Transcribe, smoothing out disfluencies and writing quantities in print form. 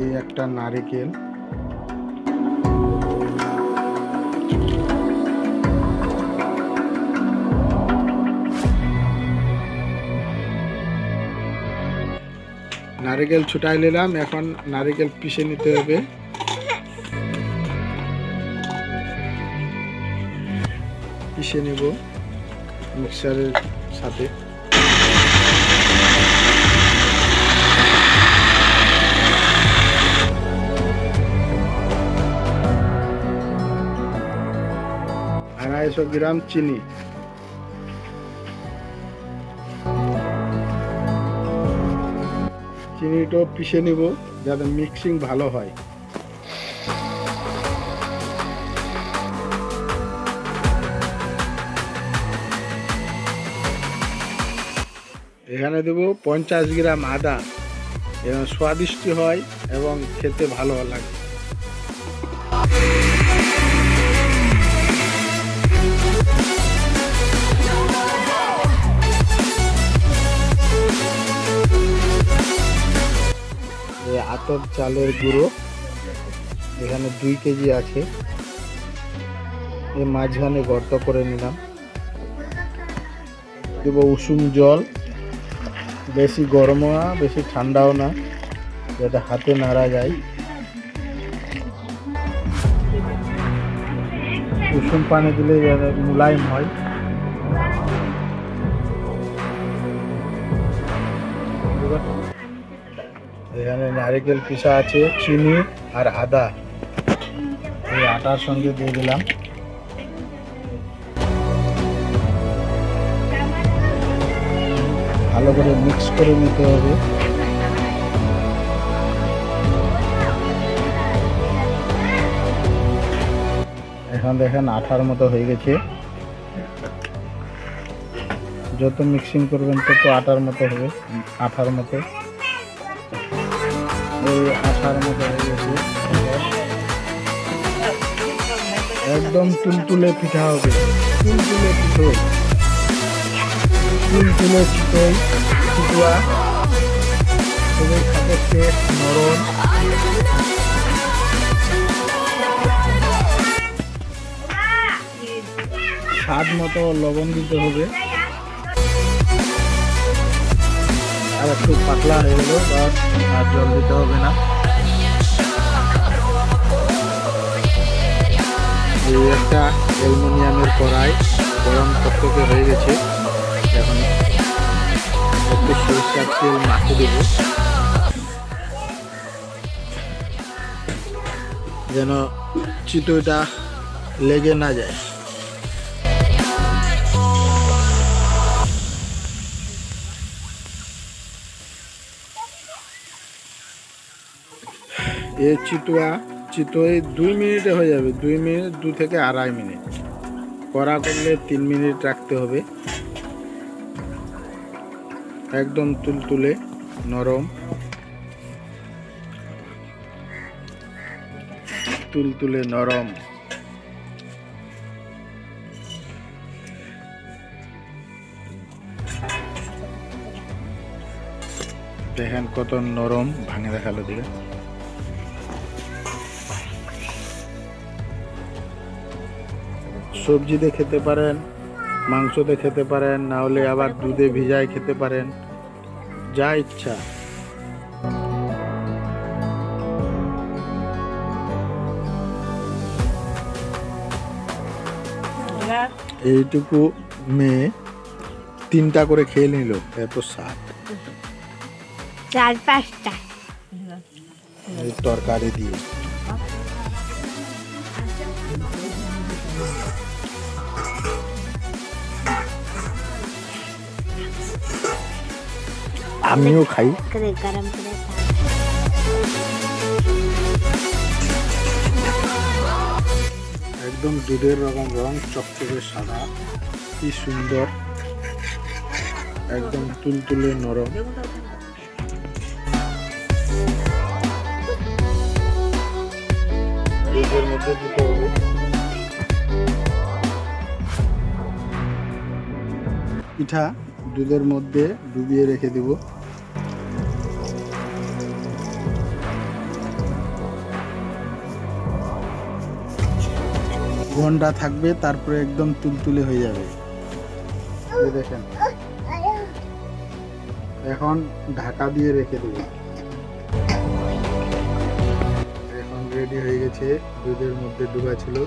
এই একটা নারকেল, নারকেল ছুটাই নিলাম। এখন নারকেল পিষে নিতে হবে। পিষে নেব মিক্সারের সাথে। আড়াইশো গ্রাম চিনি, চিনিটা পিষে নিব যাতে মিক্সিং ভালো হয়। এখানে দেব 50 গ্রাম আদা, এবং স্বাদিষ্ট হয় এবং খেতে ভালো লাগে। আতপ চালের গুঁড়ো এখানে 2 কেজি আছে। এই মাঝখানে গর্ত করে নিলাম। দেব উষুম জল, বেশি গরমও না বেশি ঠান্ডাও না, যাতে হাতে নাড়া যায়। উষুম পানি দিলে যাতে মুলায়ম হয়। এখানে নারকেল পিষা আছে, চিনি আর আদা এই আটার সঙ্গে দিয়ে দিলাম। ভালো করে মিক্স করে নিতে হবে। এখন দেখেন আঠার মতো হয়ে গেছে। যত মিক্সিং করবেন তত আটার মতো হবে, আঠার মতো। এই আঠার মতো হয়ে গেছে। একদম তুলতুলে পিঠা হবে, তুলতুলে পিঠোই, তুলতুলে চিতই চিতুয়া। খুবই খাতে টেস্ট, নরম। স্বাদ মতো লবণ দিতে হবে। আর একটু পাতলা হয়ে গেল, আর জল দিতে হবে না। এই একটা অ্যালুমিনিয়ামের কড়াই গরম টকটকে হয়ে গেছে। এখন একটু সরিষার তেল মাখিয়ে দেব, যেন চিতইটা লেগে না যায়। এই চিতই 2 মিনিটে হয়ে যাবে। 2 মিনিট, 2 থেকে 2.5 মিনিট। কড়া করলে 3 মিনিট রাখতে হবে। একদম তুলতুলে নরম, তুলতুলে নরম। দেখেন কত নরম, ভাঙে দেখালো দিকে। সবজি দিয়ে খেতে পারেন, মাংস দিয়ে খেতে পারেন, না হলে আবার দুধে ভিজায় খেতে পারেন, যা ইচ্ছা। এইটুকু মেয়ে 3টা করে খেয়ে নিল, এত স্বাদ। 4-5টা তরকারি দিয়ে। আমিও খাই। গরম করে একদম দুধের রং চকচকে সাদা, কি সুন্দর, একদম তুলতুলে নরম। দুধের মধ্যে দিতে হবে। পিঠা দুধের মধ্যে ডুবিয়ে রেখে দেব। ঘন্টা থাকবে, তারপরে একদম তুলতুলে হয়ে যাবে। এই দেখেন, এখন ঢাকা দিয়ে রেখে দেব। এখন রেডি হয়ে গেছে, দুধের মধ্যে ডুবা ছিল।